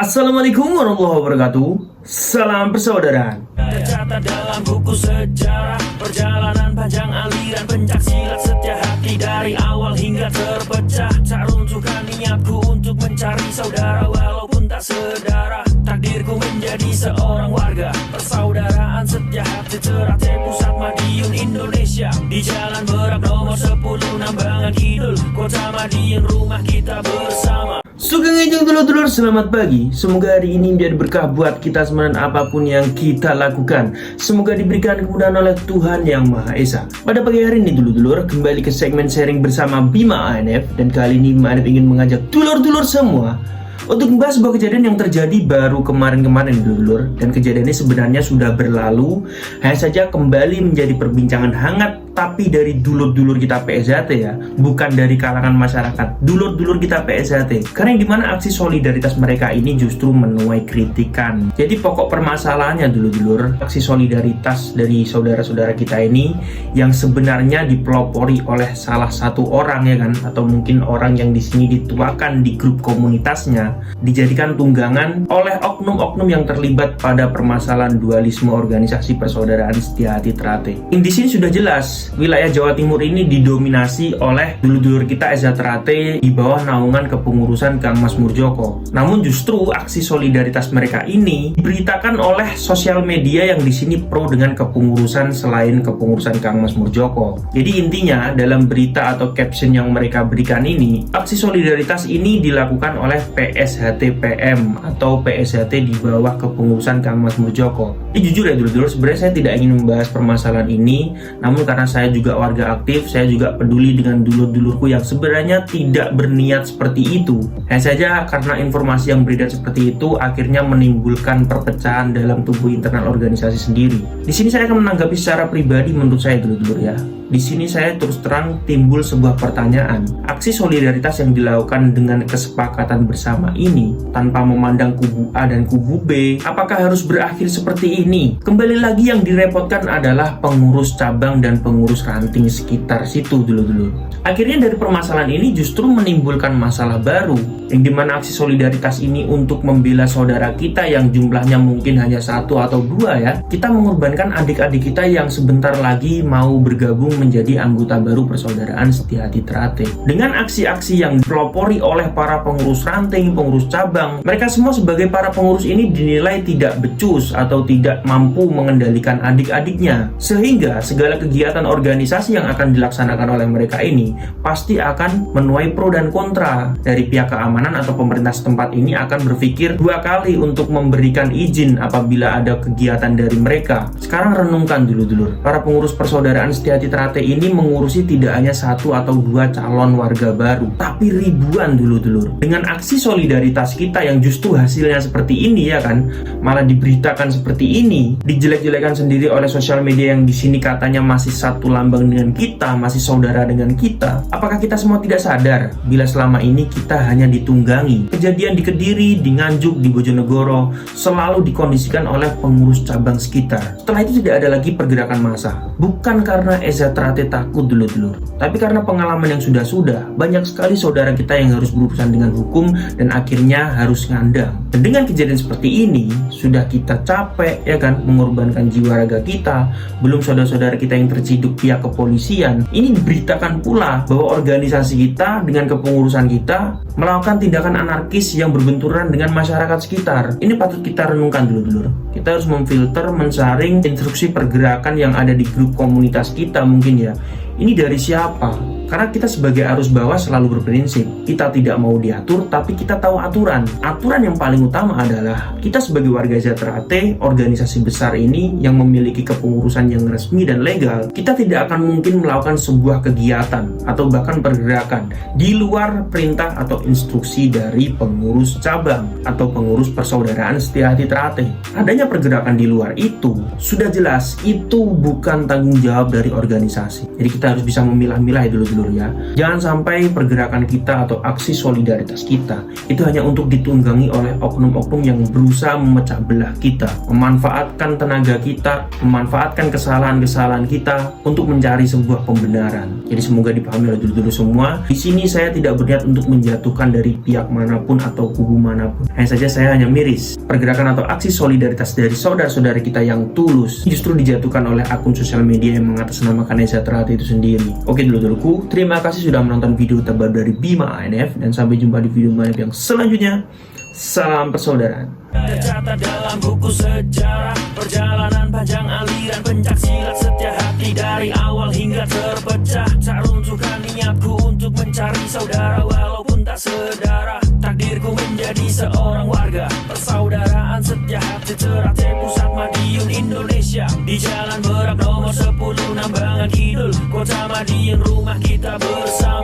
Assalamualaikum warahmatullahi wabarakatuh. Salam persaudaraan. Tercatat dalam buku sejarah perjalanan panjang aliran pencak silat setia hati dari awal hingga terpecah. Tak runtuhkan niatku untuk mencari saudara walaupun tak sedara. Takdirku menjadi seorang warga persaudaraan setia hati Ternate Pusat Madiun Indonesia. Di Jalan Berak nomor 10 Nambangan Kidul Kota Madiun rumah kita bersama. Sugeng ejeng dulur-dulur, selamat pagi. Semoga hari ini menjadi berkah buat kita semua dan apapun yang kita lakukan. Semoga diberikan kemudahan oleh Tuhan Yang Maha Esa. Pada pagi hari ini dulur-dulur, kembali ke segmen sharing bersama Bima ANF. Dan kali ini Bima ANF ingin mengajak dulur-dulur semua untuk membahas sebuah kejadian yang terjadi baru kemarin-kemarin dulur. Dan kejadian ini sebenarnya sudah berlalu, hanya saja kembali menjadi perbincangan hangat, tapi dari dulur-dulur kita PSHT ya, bukan dari kalangan masyarakat, dulur-dulur kita PSHT. Karena yang dimana aksi solidaritas mereka ini justru menuai kritikan. Jadi pokok permasalahannya dulur-dulur, aksi solidaritas dari saudara-saudara kita ini yang sebenarnya dipelopori oleh salah satu orang ya kan, atau mungkin orang yang di sini dituakan di grup komunitasnya, dijadikan tunggangan oleh oknum-oknum yang terlibat pada permasalahan dualisme organisasi persaudaraan setia hati Ternate. Di sini sudah jelas wilayah Jawa Timur ini didominasi oleh dulur-dulur kita SH Ternate di bawah naungan kepengurusan Kang Mas Murjoko. Namun justru aksi solidaritas mereka ini diberitakan oleh sosial media yang di sini pro dengan kepengurusan selain kepengurusan Kang Mas Murjoko. Jadi intinya dalam berita atau caption yang mereka berikan ini, aksi solidaritas ini dilakukan oleh PSHT PM atau PSHT di bawah kepengurusan Kang Mas Murjoko. Jujur ya dulur-dulur, sebenarnya saya tidak ingin membahas permasalahan ini, namun karena saya juga warga aktif, saya juga peduli dengan dulur-dulurku yang sebenarnya tidak berniat seperti itu. Hanya saja karena informasi yang beredar seperti itu akhirnya menimbulkan perpecahan dalam tubuh internal organisasi sendiri. Di sini saya akan menanggapi secara pribadi menurut saya dulur-dulur ya. Di sini saya terus terang timbul sebuah pertanyaan. Aksi solidaritas yang dilakukan dengan kesepakatan bersama ini tanpa memandang kubu A dan kubu B, apakah harus berakhir seperti ini? Kembali lagi yang direpotkan adalah pengurus cabang dan pengurus ranting sekitar situ dulu. Akhirnya dari permasalahan ini justru menimbulkan masalah baru, yang dimana aksi solidaritas ini untuk membela saudara kita yang jumlahnya mungkin hanya satu atau dua ya. Kita mengorbankan adik-adik kita yang sebentar lagi mau bergabung menjadi anggota baru persaudaraan setia hati Ternate. Dengan aksi-aksi yang dipelopori oleh para pengurus ranting, pengurus cabang, mereka semua sebagai para pengurus ini dinilai tidak becus atau tidak mampu mengendalikan adik-adiknya, sehingga segala kegiatan organisasi yang akan dilaksanakan oleh mereka ini pasti akan menuai pro dan kontra. Dari pihak keamanan atau pemerintah setempat ini akan berpikir dua kali untuk memberikan izin apabila ada kegiatan dari mereka. Sekarang renungkan dulu, para pengurus persaudaraan setia hati Ternate ini mengurusi tidak hanya satu atau dua calon warga baru, tapi ribuan dulu. Dengan aksi solidaritas kita yang justru hasilnya seperti ini ya kan, malah diberitakan seperti ini, dijelek-jelekan sendiri oleh sosial media yang di sini katanya masih satu lambang dengan kita, masih saudara dengan kita. Apakah kita semua tidak sadar bila selama ini kita hanya ditunggangi? Kejadian di Kediri, di Nganjuk, di Bojonegoro selalu dikondisikan oleh pengurus cabang sekitar. Setelah itu tidak ada lagi pergerakan massa. Bukan karena SH Ternate takut dulur, tapi karena pengalaman yang sudah banyak sekali saudara kita yang harus berurusan dengan hukum dan akhirnya harus ngandang. Dan dengan kejadian seperti ini sudah kita capek ya kan mengorbankan jiwa raga kita, belum saudara-saudara kita yang terciduk pihak kepolisian. Ini diberitakan pula bahwa organisasi kita dengan kepengurusan kita melakukan tindakan anarkis yang berbenturan dengan masyarakat sekitar. Ini patut kita renungkan dulur. Kita harus memfilter, mensaring instruksi pergerakan yang ada di grup komunitas kita mungkin ya. Ini dari siapa? Karena kita sebagai arus bawah selalu berprinsip, kita tidak mau diatur, tapi kita tahu aturan. Aturan yang paling utama adalah kita sebagai warga SH Ternate, organisasi besar ini yang memiliki kepengurusan yang resmi dan legal, kita tidak akan mungkin melakukan sebuah kegiatan atau bahkan pergerakan di luar perintah atau instruksi dari pengurus cabang atau pengurus persaudaraan setia hati Ternate. Adanya pergerakan di luar itu sudah jelas itu bukan tanggung jawab dari organisasi. Jadi kita harus bisa memilah-milah dulu. dulur ya. Jangan sampai pergerakan kita atau aksi solidaritas kita itu hanya untuk ditunggangi oleh oknum-oknum yang berusaha memecah belah kita, memanfaatkan tenaga kita, memanfaatkan kesalahan-kesalahan kita untuk mencari sebuah pembenaran. Jadi semoga dipahami oleh dulur-dulur semua. Di sini saya tidak berniat untuk menjatuhkan dari pihak manapun atau kubu manapun. Hanya saja saya hanya miris pergerakan atau aksi solidaritas dari saudara-saudara kita yang tulus justru dijatuhkan oleh akun sosial media yang mengatasnamakan Eza Terhati itu sendiri. Oke dulur-dulurku, terima kasih sudah menonton video terbaru dari Bima ANF dan sampai jumpa di video ANF yang selanjutnya. Salam persaudaraan. Tercatat dalam buku sejarah perjalanan panjang aliran pencak silat setia hati dari awal hingga terpecah. Tak runtuhkan niatku untuk mencari saudara walaupun tak sedara. Takdirku menjadi seorang warga persaudaraan setia hati Terhati Pusat Madiun Indonesia. Di Jalan Merak nomor 10 Nambangan Kidul Kota Madiun, rumah kita bersama.